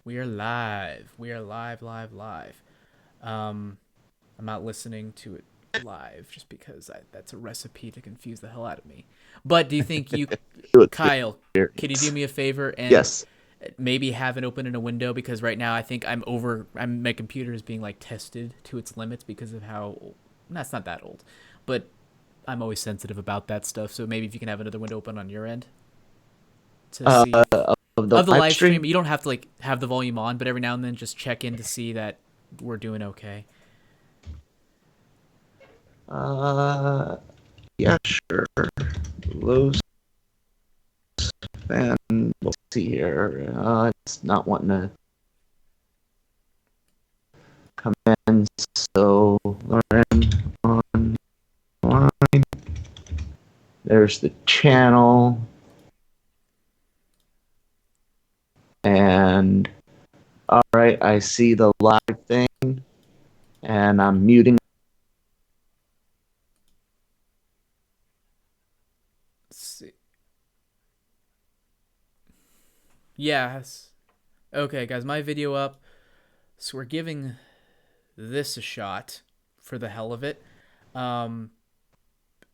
We are live. We are live, live, live. I'm not listening to it live just because that's a recipe to confuse the hell out of me. But do you think Kyle, can you do Experience. me a favor and Yes. maybe have it open in a window? Because right now I think my computer is being like tested to its limits because of how, that's not that old, but I'm always sensitive about that stuff. So maybe if you can have another window open on your end to see if Of the of the live live stream. stream. You don't have to like have the volume on, but every now and then just check in to see that we're doing okay. Uh, yeah, sure. Low fan. Let's see here. It's not wanting to come in. So, Lauren online. There's the channel. And all right, I see the live thing, and I'm muting. Let's see. Yes. Okay, guys, my video up. So we're giving this a shot for the hell of it. Um,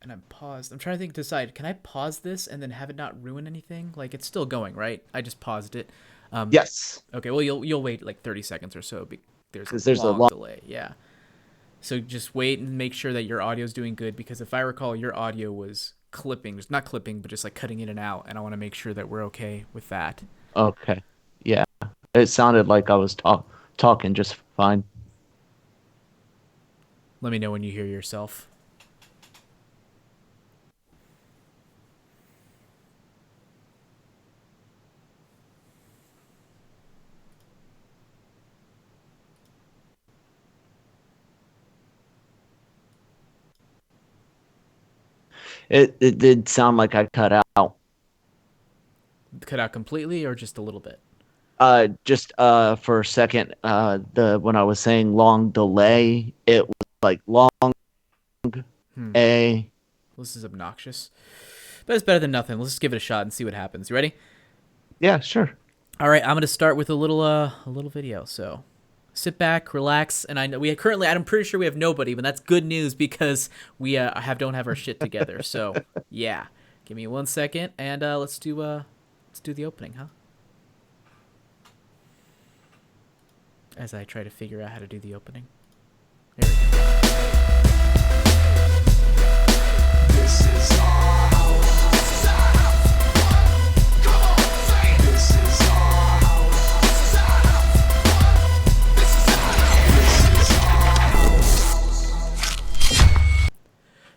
and I'm paused. I'm trying to decide. Can I pause this and then have it not ruin anything? Like it's still going, right? I just paused it. Um, Yes, okay. Well, you'll wait like 30 seconds or so. There's a because there's a long lot. delay. Yeah. So just wait and make sure that your audio is doing good because if I recall, your audio was clipping, just not clipping, but just like cutting in and out, and I want to make sure that we're okay with that. Okay. Yeah, it sounded like I was talking just fine. Let me know when you hear yourself. It did sound like I cut out. Cut out completely or just a little bit? Just for a second, the when I was saying long delay, it was like long Hmm. a. This is obnoxious, but it's better than nothing. Let's just give it a shot and see what happens. You ready? Yeah, sure. All right, I'm gonna start with a little video. So sit back, relax, and I know I'm pretty sure we have nobody, but that's good news because we don't have our shit together. So yeah, give me 1 second and let's do the opening, huh? As I try to figure out how to do the opening. There we go. This is all. This is all. Come on, say it. This is all. This is all. This is all. This is all.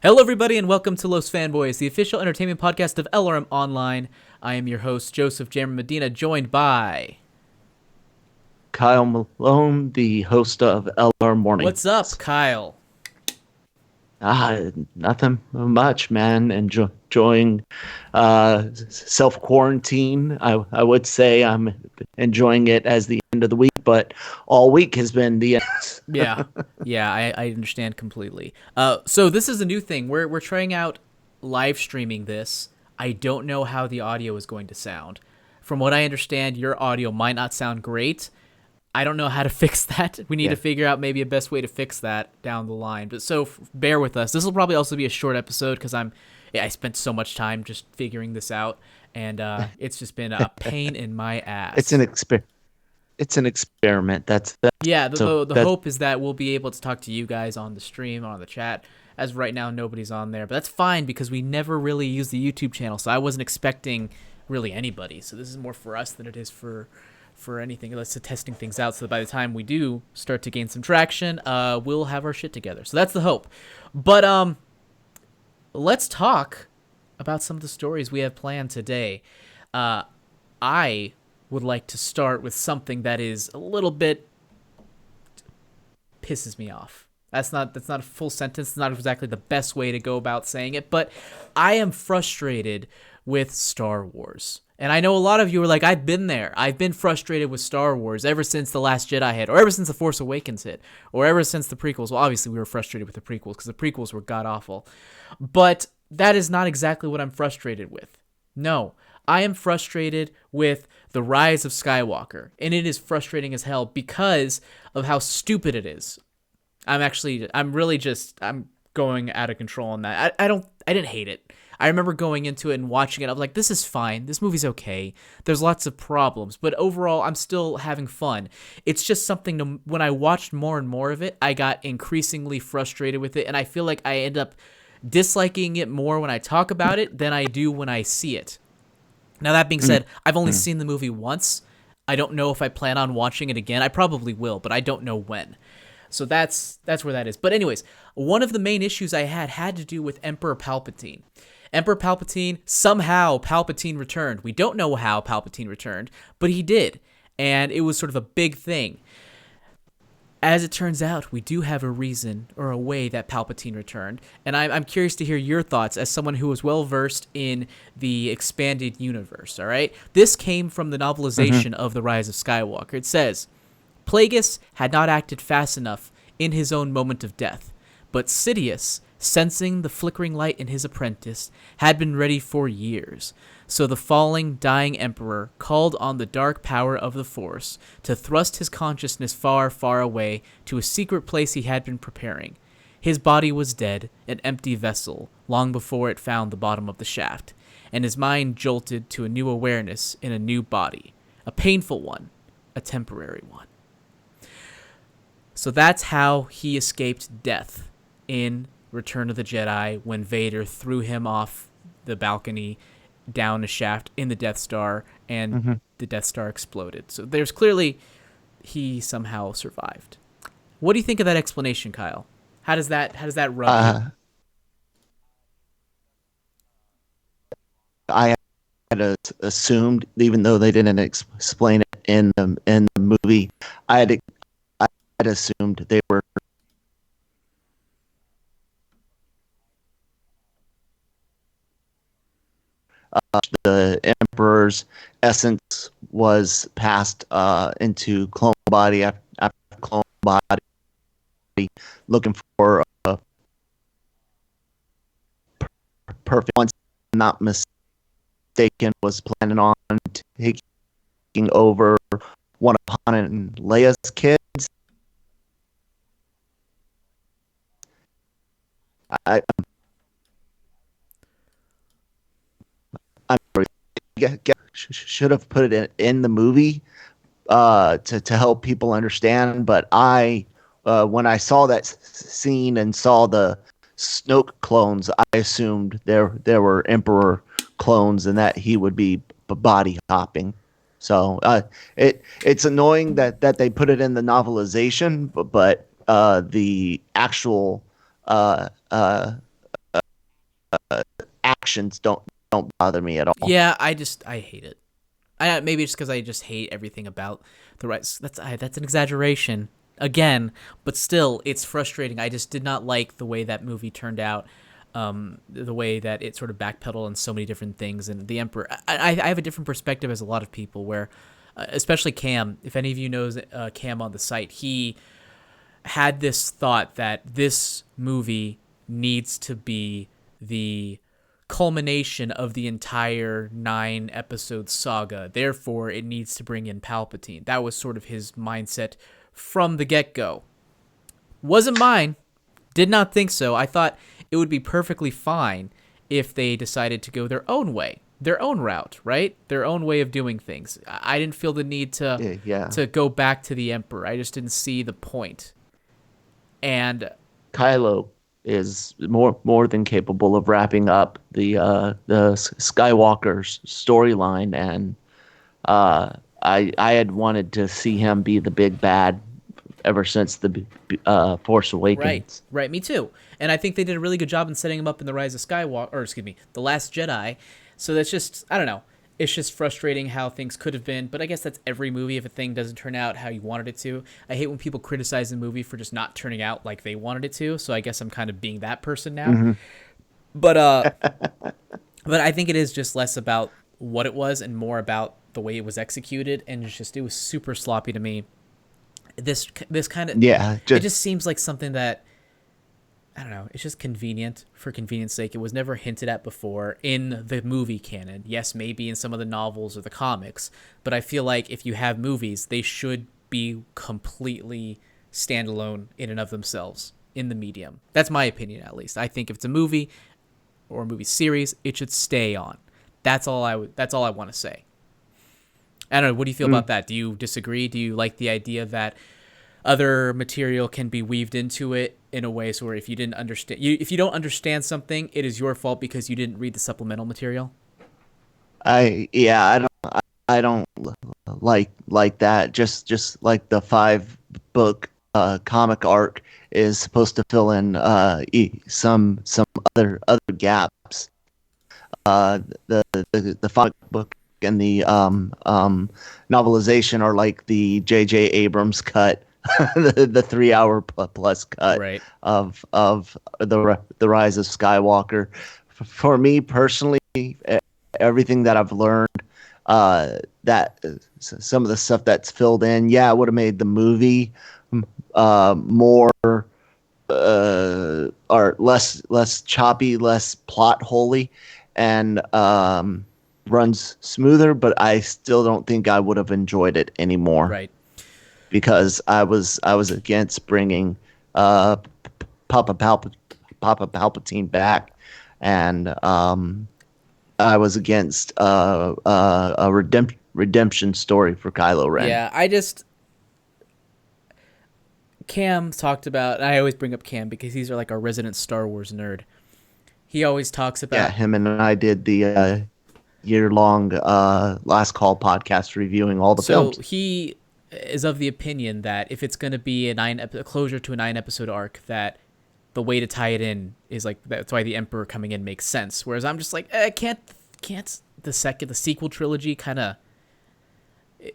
Hello, everybody, and welcome to Los Fanboys, the official entertainment podcast of LRM Online. I am your host, Joseph Jammer Medina, joined by... Kyle Malone, the host of LR Mornings. What's up, Kyle? Nothing much, man. Enjoying self quarantine. I would say I'm enjoying it as the end of the week, but all week has been the end. Yeah, I understand completely. So this is a new thing. We're trying out live streaming this. I don't know how the audio is going to sound. From what I understand, your audio might not sound great. I don't know how to fix that. We need to figure out maybe a best way to fix that down the line. But so bear with us. This will probably also be a short episode because I spent so much time just figuring this out, and it's just been a pain in my ass. It's an experiment. Yeah. The That's hope is that we'll be able to talk to you guys on the stream, on the chat. As right now, nobody's on there, but that's fine because we never really use the YouTube channel, so I wasn't expecting really anybody. So this is more for us than it is for anything. Let's testing things out so that by the time we do start to gain some traction, we'll have our shit together. So that's the hope. But let's talk about some of the stories we have planned today. I would like to start with something that is a little bit pisses me off. That's not a full sentence. It's not exactly the best way to go about saying it, but I am frustrated with Star Wars. And I know a lot of you are like, I've been there. I've been frustrated with Star Wars ever since The Last Jedi hit, or ever since The Force Awakens hit, or ever since the prequels. Well, obviously we were frustrated with the prequels because the prequels were god-awful. But that is not exactly what I'm frustrated with. No, I am frustrated with The Rise of Skywalker, and it is frustrating as hell because of how stupid it is. I'm going out of control on that. I didn't hate it. I remember going into it and watching it. I was like, this is fine. This movie's okay. There's lots of problems, but overall, I'm still having fun. It's just something when I watched more and more of it, I got increasingly frustrated with it, and I feel like I end up disliking it more when I talk about it than I do when I see it. Now, that being said, I've only seen the movie once. I don't know if I plan on watching it again. I probably will, but I don't know when. So that's where that is. But anyways, one of the main issues I had to do with Emperor Palpatine. Emperor Palpatine, somehow Palpatine returned. We don't know how Palpatine returned, but he did. And it was sort of a big thing. As it turns out, we do have a reason or a way that Palpatine returned. And I'm curious to hear your thoughts as someone who is well-versed in the expanded universe, all right? This came from the novelization of The Rise of Skywalker. It says, Plagueis had not acted fast enough in his own moment of death, but Sidious, sensing the flickering light in his apprentice, had been ready for years. So the falling, dying emperor called on the dark power of the Force to thrust his consciousness far, far away to a secret place he had been preparing. His body was dead, an empty vessel, long before it found the bottom of the shaft, and his mind jolted to a new awareness in a new body, a painful one, a temporary one. So that's how he escaped death in Return of the Jedi when Vader threw him off the balcony down a shaft in the Death Star and the Death Star exploded. So there's clearly he somehow survived. What do you think of that explanation, Kyle? How does that rub you? I had assumed, even though they didn't explain it in the movie, I had assumed they were the Emperor's essence was passed into clone body after clone body, looking for a perfect one. Not mistaken, was planning on taking over one of Han and Leia's kids. I should have put it in the movie to help people understand. But when I saw that scene and saw the Snoke clones, I assumed there were Emperor clones and that he would be body hopping. So it's annoying that they put it in the novelization, but the actual actions don't bother me at all. Yeah, I hate it. Maybe it's because I just hate everything about the Rise. That's an exaggeration again, but still, it's frustrating. I just did not like the way that movie turned out, the way that it sort of backpedaled on so many different things. And the Emperor, I have a different perspective as a lot of people, where, especially Cam, if any of you knows Cam on the site, he had this thought that this movie needs to be the culmination of the entire 9-episode saga. Therefore, it needs to bring in Palpatine. That was sort of his mindset from the get-go. Wasn't mine. Did not think so. I thought it would be perfectly fine if they decided to go their own way, their own route, right? Their own way of doing things. I didn't feel the need to go back to the Emperor. I just didn't see the point. And Kylo is more than capable of wrapping up the Skywalker's storyline, and I had wanted to see him be the big bad ever since the Force Awakens. Right, me too. And I think they did a really good job in setting him up in The Rise of Skywalker, or excuse me, The Last Jedi. So that's just, I don't know. It's just frustrating how things could have been, but I guess that's every movie if a thing doesn't turn out how you wanted it to. I hate when people criticize a movie for just not turning out like they wanted it to, so I guess I'm kind of being that person now. But but I think it is just less about what it was and more about the way it was executed, and it was super sloppy to me. This kind of, Yeah, it just seems like something that I don't know. It's just convenient for convenience sake. It was never hinted at before in the movie canon. Yes, maybe in some of the novels or the comics, but I feel like if you have movies, they should be completely standalone in and of themselves in the medium. That's my opinion, at least. I think if it's a movie or a movie series, it should stay on. That's all I would. That's all I want to say. I don't know. What do you feel about that? Do you disagree? Do you like the idea that other material can be weaved into it in a way so where if you didn't understand, if you don't understand something, it is your fault because you didn't read the supplemental material? I don't like that. Just like the 5 book comic arc is supposed to fill in some other gaps. The 5 book and the novelization are like the J.J. Abrams cut, the 3 hour plus cut Right. of the Rise of Skywalker. For me personally, everything that I've learned, that some of the stuff that's filled in, yeah, it would have made the movie more or less choppy, less plot holy, and runs smoother. But I still don't think I would have enjoyed it anymore Right. because I was against bringing uh, Papa Palpatine back, and I was against a redemption story for Kylo Ren. Yeah, I just Cam talked about. I always bring up Cam because he's like our resident Star Wars nerd. He always talks Yeah, about. him and I did the year-long Last Call podcast reviewing all the So films. he is of the opinion that if it's going to be a closure to a 9 episode arc, that the way to tie it in is like that's why the Emperor coming in makes sense. Whereas I'm just like, can't the sequel trilogy kind of,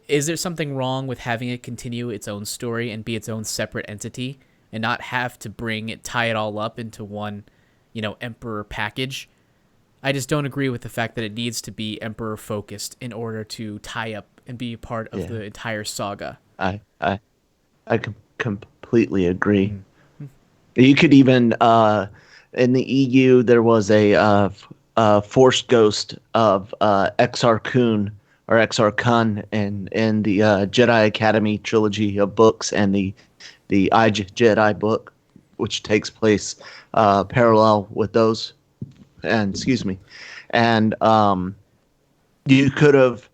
is there something wrong with having it continue its own story and be its own separate entity and not have to tie it all up into one, Emperor package? I just don't agree with the fact that it needs to be Emperor focused in order to tie up and be a part of Yeah, the entire saga. I completely agree. You could even in the EU there was a Force ghost of Exar Kun or Exar Kun in the Jedi Academy trilogy of books and the Jedi book, which takes place parallel with those. And excuse me, and you could have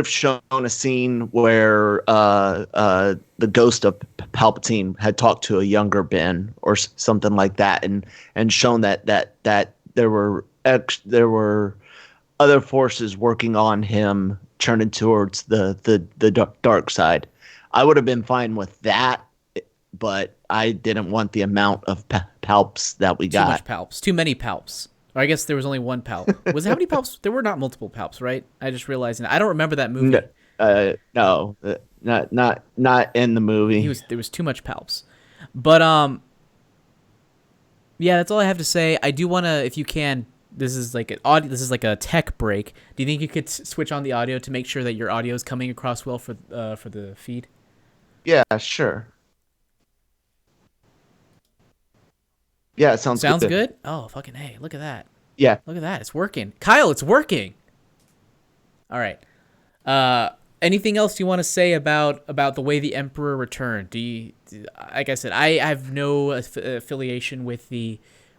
shown a scene where the ghost of Palpatine had talked to a younger Ben or something like that, and shown that there were other forces working on him, turning towards the dark side. I would have been fine with that, but I didn't want the amount of palps that we Too much got. palps. Too many palps. Or I guess there was only one palp. Was it how many palps? There were not multiple palps, right? I just realized. I don't remember that No, movie. no, not in the movie. There was too much palps. But yeah, that's all I have to say. I do want to, if you can, this is like an audio. This is like a tech break. Do you think you could switch on the audio to make sure that your audio is coming across well for the feed? Yeah, sure. Yeah, it sounds Sounds good. good. Oh fucking hey! Look at that! Yeah. Look at that! It's working, Kyle. It's working. All right. Anything else you want to say about the way the Emperor returned? Like I said, I have no affiliation with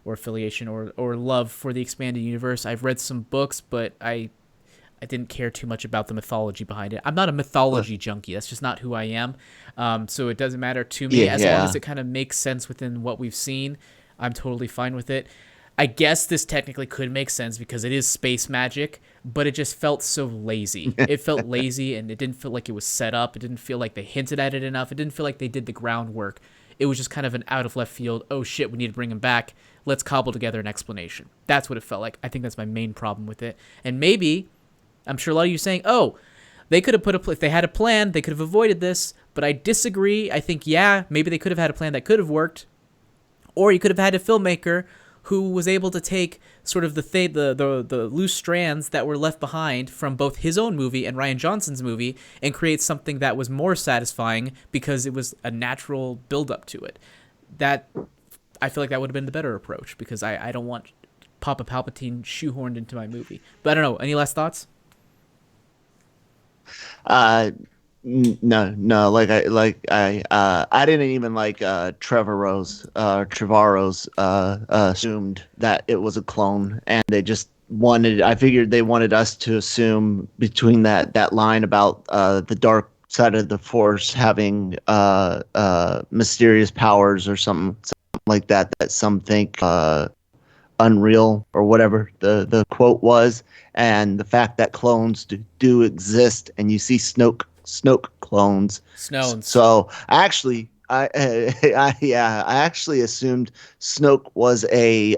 or love for the expanded universe. I've read some books, but I didn't care too much about the mythology behind it. I'm not a mythology junkie. That's just not who I am. So it doesn't matter to me as long Yeah. as it kind of makes sense within what we've seen. I'm totally fine with it. I guess this technically could make sense because it is space magic, but it just felt so lazy. It felt lazy and it didn't feel like it was set up. It didn't feel like they hinted at it enough. It didn't feel like they did the groundwork. It was just kind of an out of left field, oh shit, we need to bring him back. Let's cobble together an explanation. That's what it felt like. I think that's my main problem with it. And maybe, I'm sure a lot of you are saying, oh, they could have if they had a plan, they could have avoided this. But I disagree. I think, yeah, maybe they could have had a plan that could have worked. Or you could have had a filmmaker who was able to take sort of the loose strands that were left behind from both his own movie and Rian Johnson's movie and create something that was more satisfying because it was a natural build up to it. That I feel like that would have been the better approach because I don't want Papa Palpatine shoehorned into my movie. But I don't know. Any last thoughts? Uh, no, no. I didn't even like Trevorrow's assumed that it was a clone, and they just wanted. I figured they wanted us to assume between that line about the dark side of the Force having mysterious powers or something like that. That some think unreal or whatever the quote was, and the fact that clones do exist, and you see Snoke clones. Snones. So I actually assumed Snoke was a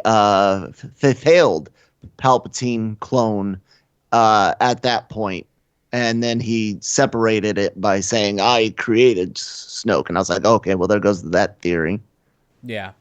failed Palpatine clone at that point. And then he separated it by saying, I created Snoke. And I was like, okay, well, there goes that theory. Yeah.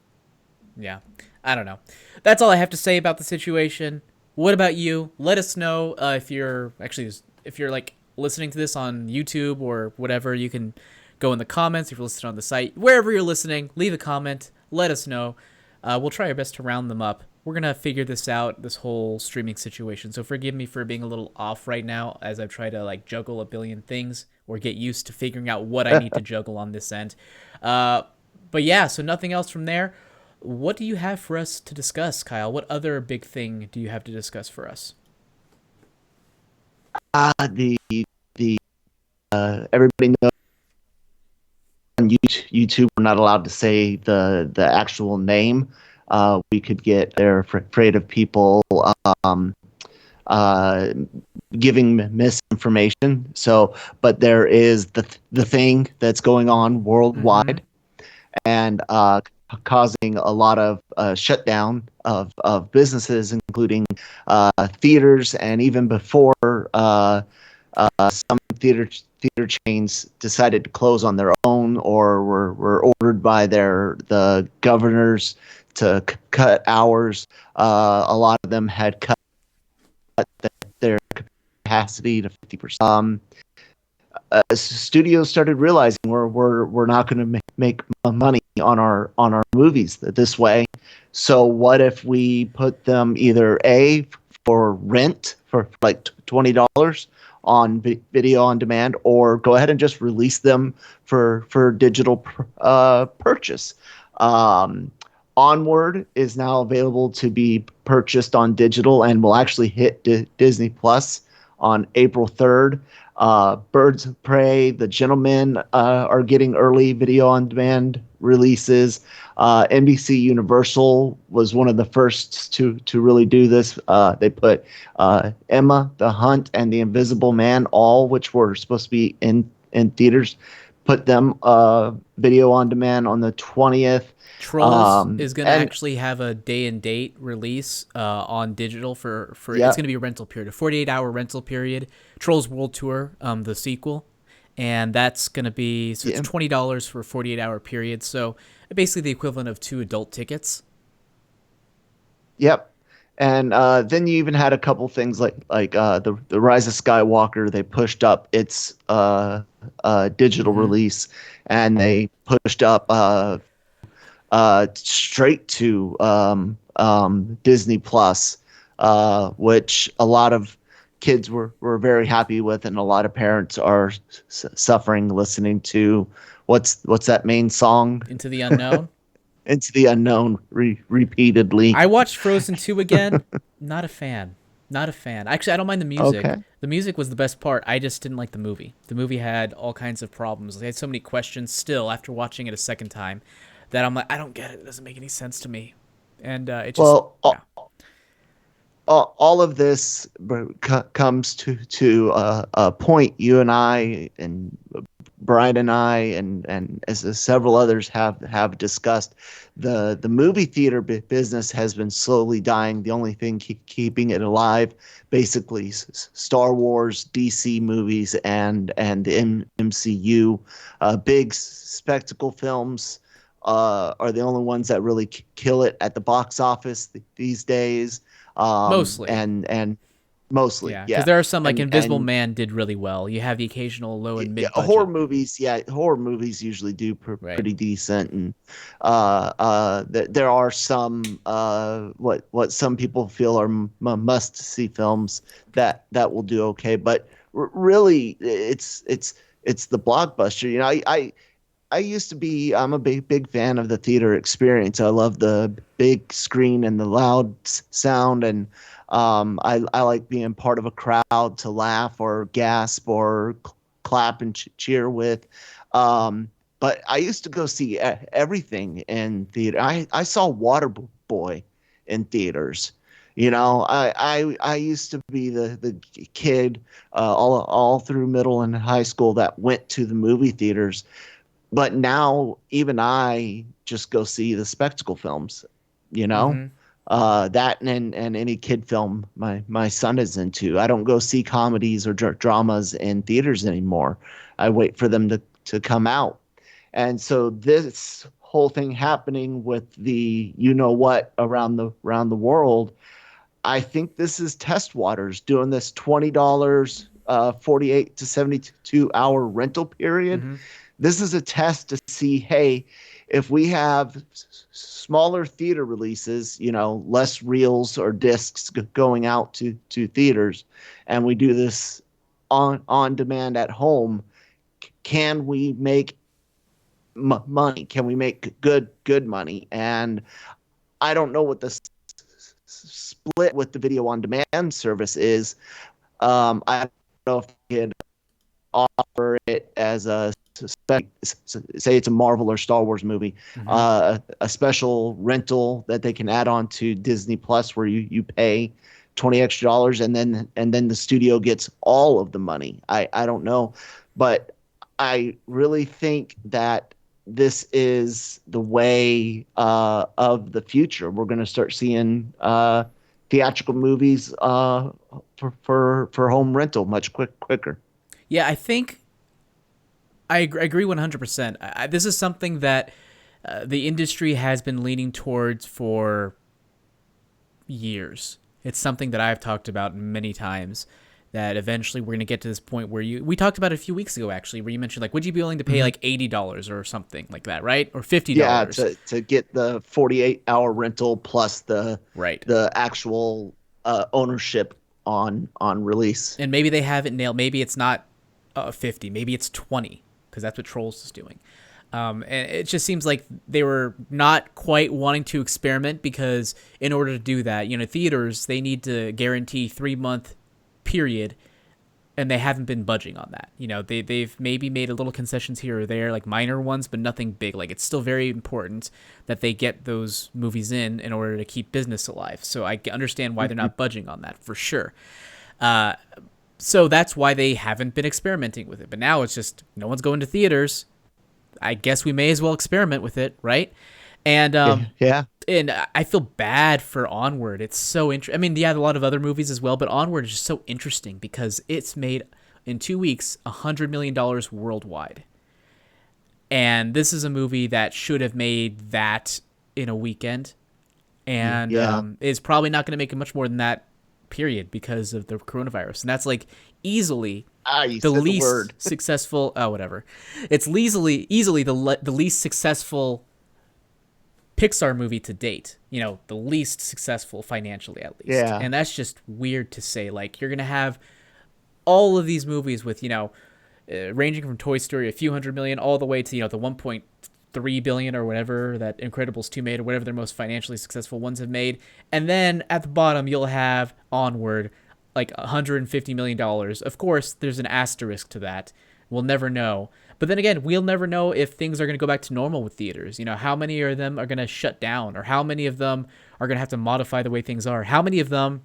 Yeah. I don't know. That's all I have to say about the situation. What about you? Let us know if you're actually if you're like listening to this on YouTube or whatever. You can go in the comments if you're listening on the site. Wherever you're listening, leave a comment. Let us know. We'll try our best to round them up. We're gonna figure this out, this whole streaming situation. So forgive me for being a little off right now as I've tried to like juggle a billion things or get used to figuring out what I need to juggle on this end. Uh, but yeah, so nothing else from there. What do you have for us to discuss, Kyle? What other big thing do you have to discuss for us? The everybody knows on YouTube we're not allowed to say the actual name. We could get they're afraid of people um, uh, giving misinformation. So, but there is the thing that's going on Mm-hmm. worldwide, and causing a lot of shutdown of businesses, including theaters, and even before some theater chains decided to close on their own or were ordered by the governors to cut hours. A lot of them had cut their capacity to 50%. Studios started realizing we're not going to make money on our movies this way. So what if we put them either a for rent for like $20 on video on demand, or go ahead and just release them for digital purchase. Um, Onward is now available to be purchased on digital and will actually hit Disney Plus on April 3rd. Birds of Prey, The Gentlemen are getting early video on demand releases. NBC Universal was one of the first to really do this. They put Emma, The Hunt, and The Invisible Man, all which were supposed to be in theaters, put them video on demand on the 20th. Trolls is gonna And actually have a day and date release on digital for it's yeah, gonna be a rental period, a 48-hour rental period. Trolls World Tour, the sequel, and that's gonna be so it's yeah, $20 for a 48-hour period. So basically the equivalent of two adult tickets. yep. And then you even had a couple things like the Rise of Skywalker. They pushed up its digital Mm-hmm. release, and they pushed up straight to Disney Plus, which a lot of kids were very happy with, and a lot of parents are suffering listening to what's that main song, Into the Unknown. Into the Unknown, repeatedly. I watched Frozen 2 again. Not a fan. Not a fan. Actually, I don't mind the music. Okay. The music was the best part. I just didn't like the movie. The movie had all kinds of problems. I had so many questions still after watching it a second time that I'm like, I don't get it. It doesn't make any sense to me. And it just, Well, yeah. all of this comes to a point you and I and Brian and I and as several others have discussed. The movie theater business has been slowly dying. The only thing keeping it alive, basically, Star Wars, DC movies, and the MCU. Big spectacle films are the only ones that really kill it at the box office these days. Mostly. And Mostly, Yeah, because yeah. there are some like Invisible And Man did really well. You have the occasional low and mid horror budget. movies, yeah, horror movies usually do Right. pretty decent, and there are some what some people feel are must see films that will do okay, but really, it's the blockbuster. You know, I used to be. I'm a big fan of the theater experience. I love the big screen and the loud sound, and I like being part of a crowd to laugh or gasp or clap and cheer with. Um, but I used to go see everything in theater. I saw Waterboy in theaters. You know, I used to be the kid all through middle and high school that went to the movie theaters, but now even I just go see the spectacle films, you know, Mm-hmm. that and any kid film my son is into. I don't go see comedies or dramas in theaters anymore. I wait for them to come out. And so this whole thing happening with the you know what around the world, I think this is test waters doing this $20 48 to 72 hour rental period. Mm-hmm. This is a test to see, hey, if we have smaller theater releases, you know, less reels or discs going out to theaters, and we do this on demand at home, can we make money? Can we make good money? And I don't know what the split with the video on demand service is. I don't know if they can offer it as a say it's a Marvel or Star Wars movie, Mm-hmm. a special rental that they can add on to Disney Plus where you pay $20 extra, and then the studio gets all of the money. I don't know, but I really think that this is the way of the future. We're going to start seeing theatrical movies for home rental much quicker. Yeah, I think I agree 100%. This is something that the industry has been leaning towards for years. It's something that I've talked about many times. That eventually we're gonna get to this point where we talked about it a few weeks ago actually, where you mentioned like, would you be willing to pay Mm-hmm. like $80 or something like that, right? Or $50, Yeah, to get the 48-hour rental plus right? the actual ownership on release. And maybe they haven't nailed. Maybe it's not 50. Maybe it's 20 because that's what Trolls is doing. And it just seems like they were not quite wanting to experiment because in order to do that, theaters, they need to guarantee 3 month period, and they haven't been budging on that. They've maybe made a little concessions here or there, like minor ones, but nothing big. Like it's still very important that they get those movies in order to keep business alive. So I understand why they're Mhm. not budging on that for sure. Uh, so that's why they haven't been experimenting with it. But now it's just no one's going to theaters. I guess we may as well experiment with it, right? And Yeah, yeah. and I feel bad for Onward. It's so interesting. I mean, yeah, a lot of other movies as well, but Onward is just so interesting because it's made in 2 weeks $100 million worldwide, and this is a movie that should have made that in a weekend, and Yeah. is probably not going to make it much more than that, period, because of the coronavirus, and that's like easily Ah, you the said the least word. successful. Oh, whatever. It's easily the least successful Pixar movie to date. The least successful financially, at least. Yeah. And that's just weird to say. Like, you're going to have all of these movies with, ranging from Toy Story, a few hundred million, all the way to, the 1.3 billion or whatever that Incredibles 2 made, or whatever their most financially successful ones have made. And then at the bottom, you'll have Onward, like $150 million. Of course, there's an asterisk to that. We'll never know. But then again, we'll never know if things are going to go back to normal with theaters. How many of them are going to shut down, or how many of them are going to have to modify the way things are? How many of them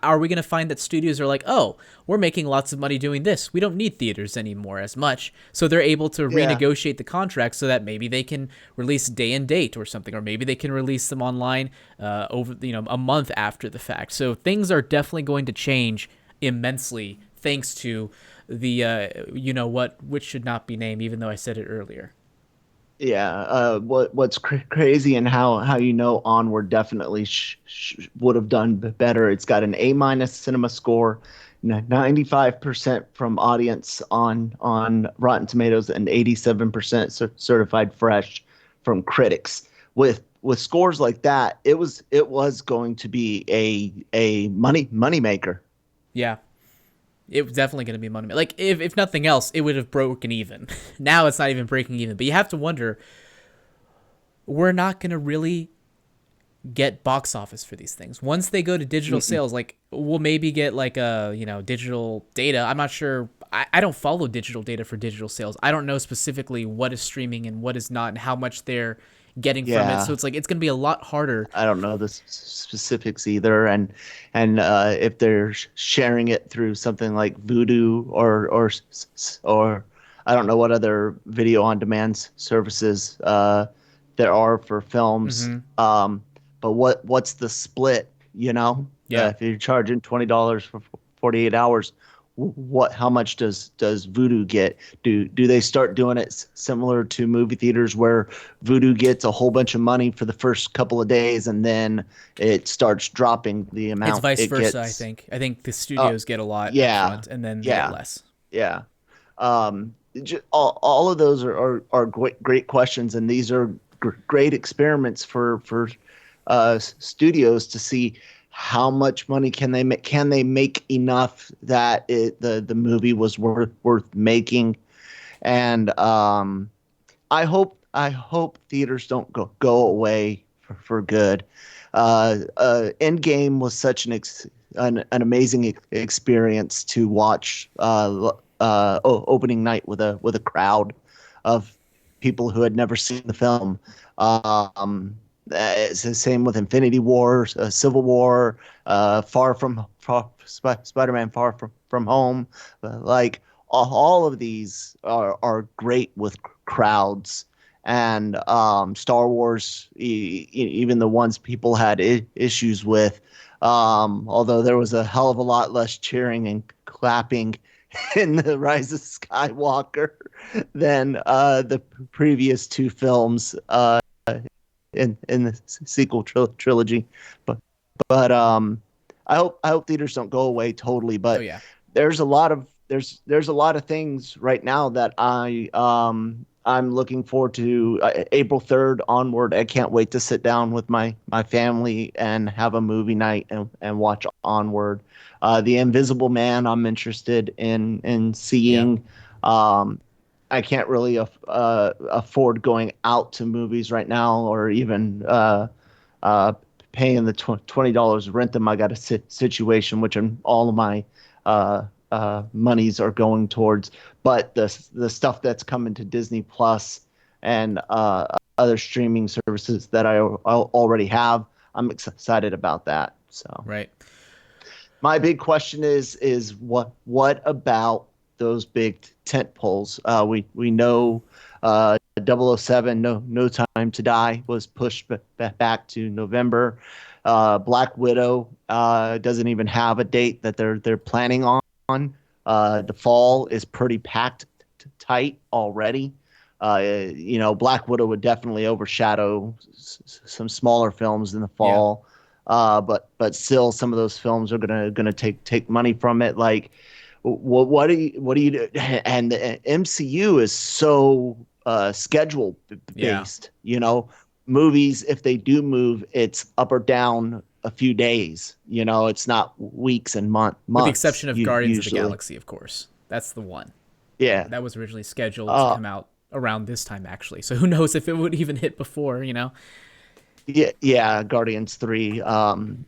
are we going to find that studios are like, oh, we're making lots of money doing this. We don't need theaters anymore as much. So they're able to Yeah. renegotiate the contract so that maybe they can release day and date or something, or maybe they can release them online over a month after the fact. So things are definitely going to change immensely thanks to the which should not be named, even though I said it earlier. Yeah, what's crazy and how Onward definitely would have done better. It's got an A- cinema score, 95% from audience on Rotten Tomatoes, and 87% certified fresh from critics. With scores like that, it was going to be a money maker. Yeah, it was definitely going to be money. Like if nothing else, it would have broken even. Now it's not even breaking even. But you have to wonder, we're not going to really get box office for these things once they go to digital Mm-mm. sales. Like we'll maybe get like a digital data. I'm not sure. I don't follow digital data for digital sales. I don't know specifically what is streaming and what is not and how much they're getting from it. So Yeah, it's like it's going to be a lot harder. I don't know the specifics either, and if they're sharing it through something like Vudu or I don't know what other video on demand services there are for films. Hmm. But what's the split? Yeah, If you're charging $20 for 48 hours, what how much does Vudu get? Do they start doing it similar to movie theaters where Voodoo gets a whole bunch of money for the first couple of days, and then it starts dropping the it's amount vice it versa. I gets. think. I think the Uh, studios get a lot up yeah, front and then they get yeah, less. yeah. All of those are great questions, and these are great experiments for studios to see how much money can they make. Can they make enough that the movie was worth making? And I hope theaters don't go away for good. Endgame was such an amazing experience to watch opening night with a crowd of people who had never seen the film. It's the same with Infinity War, Civil War, Spider-Man Far from Home. Like all of these are great with crowds, and Star Wars, even the ones people had issues with, although there was a hell of a lot less cheering and clapping in the Rise of Skywalker than the previous two films in the sequel trilogy. But but I hope theaters don't go away totally. Oh But yeah. there's a lot of things right now that I'm looking forward to. April 3rd onward. I can't wait to sit down with my family and have a movie night and watch Onward. The Invisible Man, I'm interested in Yeah. seeing. I can't really afford going out to movies right now, or even uh, paying the $20 to rent them. I got a situation which all of my uh, monies are going towards. But the stuff that's coming to Disney Plus and other streaming services that I already have, I'm excited about that. So Right. my big question is what about those big tent poles? We know Double O Seven, No Time to Die was pushed back to November. Black Widow doesn't even have a date that they're planning on. The fall is pretty packed tight already. Black Widow would definitely overshadow some smaller films in the Yeah. fall. But still, some of those films are gonna take money from it. Like, what do you do? And the MCU is so schedule Yeah. based. Movies, if they do move, it's up or down a few days. It's not weeks and With the months. exception of You Guardians of the usually, Galaxy, of course. That's the one. yeah. That was originally scheduled to Uh, come out around this time, actually. So who knows if it would even hit before. Yeah, Guardians 3.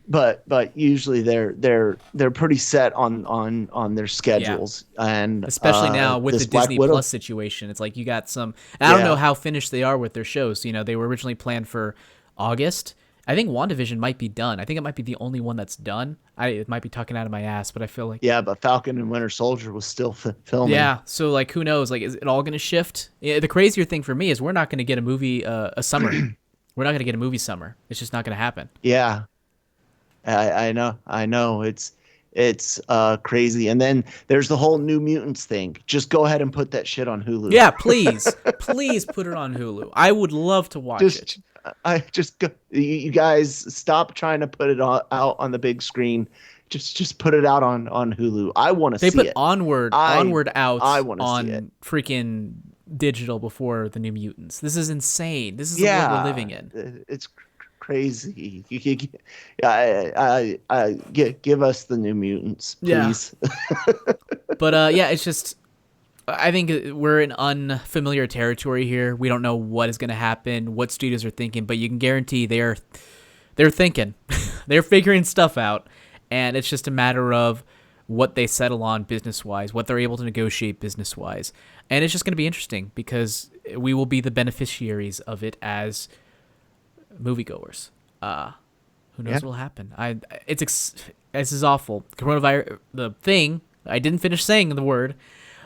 But usually they're pretty set on their Yeah. schedules. And Especially now with the this Black Disney Widow, Plus situation. It's like you got some. I don't know yeah, how finished they are with their shows. They were originally planned for August. I think WandaVision might be done. I think it might be the only one that's done. It might be tucking out of my ass, but I feel like. yeah, but Falcon and Winter Soldier was still filming. Yeah, so like who knows? Like, is it all gonna shift? Yeah, the crazier thing for me is we're not gonna get a movie a summer. We're not gonna get a movie summer. It's just not gonna happen. Yeah, I know. It's crazy. And then there's the whole New Mutants thing. Just go ahead and put that shit on Hulu. Yeah, please, please put it on Hulu. I would love to watch it. Just I just go, you guys stop trying to put it out on the big screen. Just put it out on Hulu. I want to They see put it. Onward I out want to see it. on freaking digital before the New Mutants. This is insane. This is the world we're living Yeah, in. it's crazy. Give us the New Mutants, Yeah. please. But yeah, it's just I think we're in unfamiliar territory here. We don't know what is going to happen, what studios are thinking, but you can guarantee they're thinking. They're figuring stuff out, and it's just a matter of what they settle on business-wise, what they're able to negotiate business-wise. And it's just going to be interesting because we will be the beneficiaries of it as moviegoers. Who knows what will happen? This is awful. Coronavirus, the thing, I didn't finish saying the word.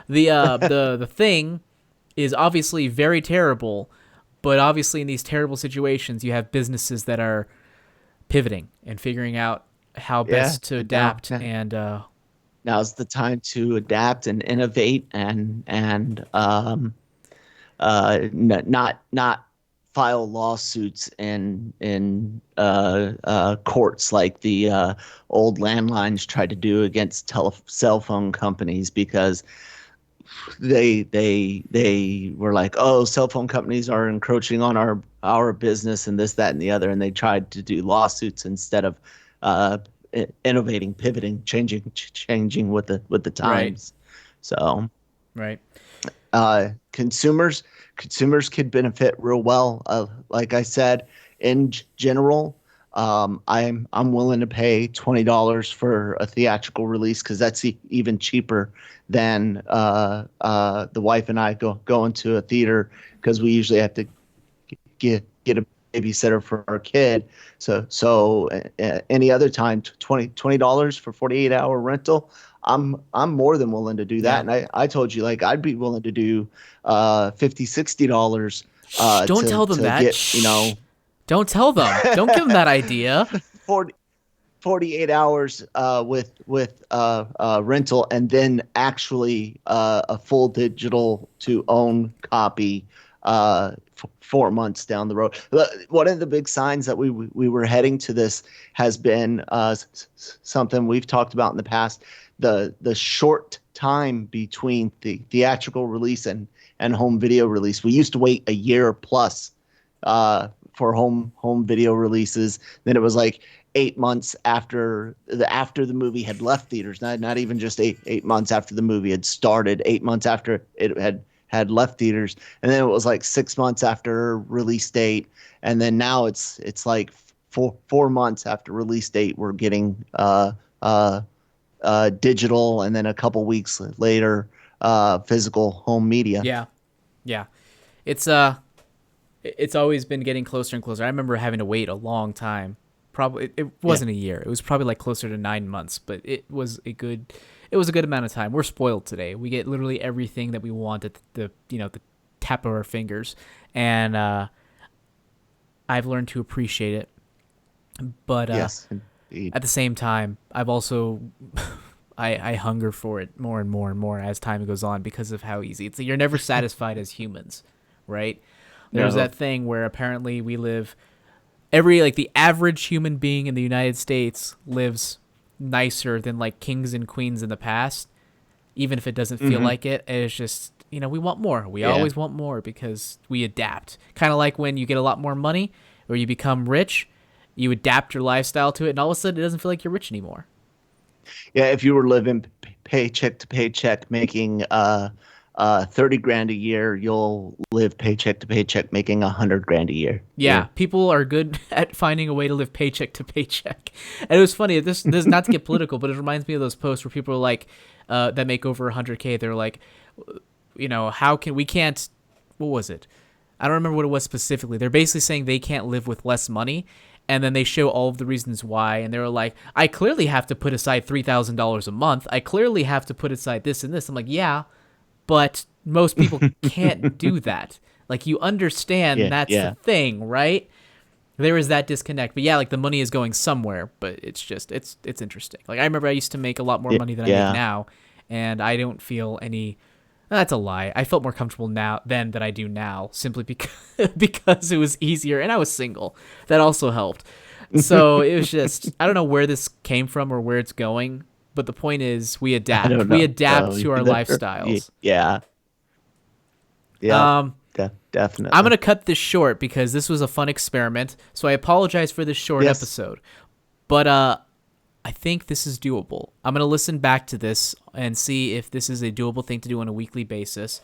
The thing is obviously very terrible, but obviously in these terrible situations, you have businesses that are pivoting and figuring out how best to adapt. And Now's the time to adapt and innovate and not file lawsuits in courts like the old landlines tried to do against cell phone companies, because they were like, oh, cell phone companies are encroaching on our business and this, that, and the other, and they tried to do lawsuits instead of innovating, pivoting, changing with the times. So right. Consumers could benefit real well. Like I said, in general, I'm willing to pay $20 for a theatrical release, because that's even cheaper than the wife and I going to a theater, because we usually have to get a babysitter for our kid. So any other time, $20 for 48-hour rental, I'm more than willing to do that. Yeah. And I told you, like, I'd be willing to do $50-$60 don't tell them that. get, don't tell them. Don't give them that idea. 48 hours with rental, and then actually a full digital to own copy 4 months down the road. One of the big signs that we were heading to this has been something we've talked about in the past: the short time between the theatrical release and home video release. We used to wait a year plus for home video releases. Then it was like 8 months after the movie had left theaters. Not even just eight months after the movie had started. 8 months after it had left theaters, and then it was like 6 months after release date, and then now it's like 4 months after release date we're getting digital, and then a couple weeks later physical home media. Yeah. It's always been getting closer and closer. I remember having to wait a long time. Probably it wasn't a year. It was probably like closer to 9 months, but it was a good amount of time. We're spoiled today. We get literally everything that we want at the tap of our fingers, and I've learned to appreciate it. But Yes, indeed. at the same time, I've also I hunger for it more and more and more as time goes on, because of how easy it's. You're never satisfied as humans, right? There's that thing where apparently we live the average human being in the United States lives nicer than like kings and queens in the past, even if it doesn't feel like it. And it's just, we want more. We always want more because we adapt. Kind of like when you get a lot more money or you become rich, you adapt your lifestyle to it, and all of a sudden it doesn't feel like you're rich anymore. Yeah, if you were living paycheck to paycheck, making 30 grand a year, you'll live paycheck to paycheck making 100 grand a year. Yeah, people are good at finding a way to live paycheck to paycheck. And it was funny, this is not to get political, but it reminds me of those posts where people are like, that make over 100K, they're like, what was it? I don't remember what it was specifically. They're basically saying they can't live with less money, and then they show all of the reasons why, and they're like, I clearly have to put aside $3,000 a month. I clearly have to put aside this and this. I'm like, yeah, but most people can't do that. Like, you understand that's the thing, right? there is that disconnect. But yeah, like the money is going somewhere, but it's just it's interesting. Like I remember I used to make a lot more money than I make now, and I don't feel any. That's a lie. I felt more comfortable now then than I do now, simply because because it was easier and I was single. That also helped. So it was just I don't know where this came from or where it's going, but the point is we adapt. I don't know. We adapt to our lifestyles. Yeah. Yeah. Definitely. I'm going to cut this short because this was a fun experiment. So I apologize for this short episode. But I think this is doable. I'm going to listen back to this and see if this is a doable thing to do on a weekly basis.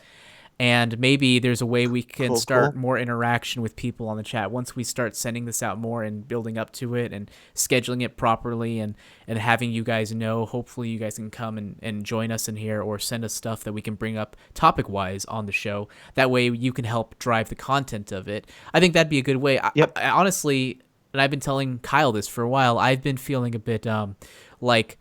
And maybe there's a way we can start more interaction with people on the chat once we start sending this out more and building up to it and scheduling it properly and having you guys know. Hopefully you guys can come and join us in here or send us stuff that we can bring up topic-wise on the show. That way you can help drive the content of it. I think that'd be a good way. Yep. I honestly, and I've been telling Kyle this for a while, I've been feeling a bit like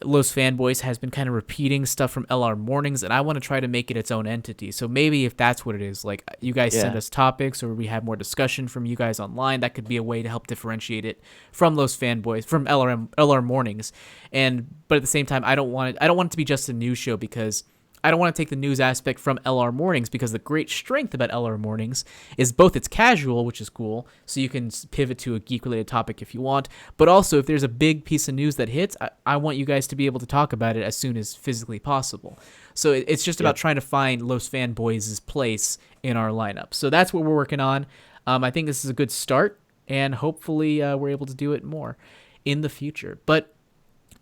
Los Fanboys has been kind of repeating stuff from LR Mornings, and I want to try to make it its own entity. So maybe if that's what it is, like you guys send us topics or we have more discussion from you guys online, that could be a way to help differentiate it from Los Fanboys, from LR Mornings. But at the same time, I don't want it to be just a news show because I don't want to take the news aspect from LR Mornings, because the great strength about LR Mornings is both it's casual, which is cool, so you can pivot to a geek-related topic if you want, but also if there's a big piece of news that hits, I want you guys to be able to talk about it as soon as physically possible. So it's just about trying to find Los Fanboys' place in our lineup. So that's what we're working on. I think this is a good start, and hopefully we're able to do it more in the future. But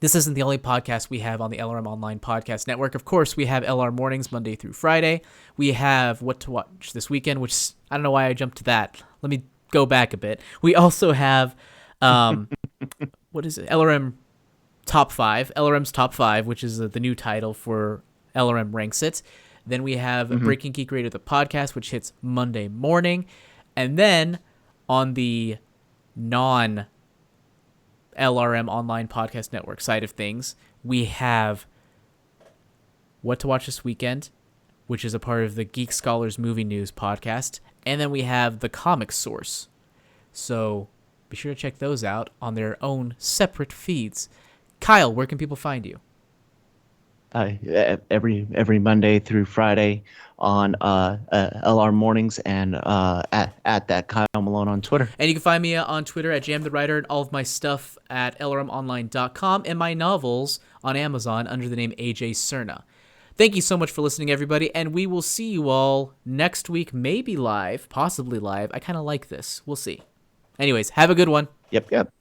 this isn't the only podcast we have on the LRM Online Podcast Network. Of course, we have LR Mornings Monday through Friday. We have What to Watch This Weekend, which I don't know why I jumped to that. Let me go back a bit. We also have, what is it? LRM Top 5. LRM's Top 5, which is the new title for LRM Ranks It. Then we have Breaking Geek Radio, the podcast, which hits Monday morning. And then on the LRM Online Podcast Network side of things, we have What to Watch This Weekend, which is a part of the Geek Scholars Movie News podcast, and then we have The Comic Source. So be sure to check those out on their own separate feeds. Kyle, where can people find you? Every Monday through Friday on LR Mornings and at that Kyle Malone on Twitter. And you can find me on Twitter at JamTheWriter, and all of my stuff at lrmonline.com, and my novels on Amazon under the name AJ Cerna. Thank you so much for listening, everybody, and we will see you all next week, maybe live, possibly live. I kind of like this. We'll see. Anyways, have a good one. Yep.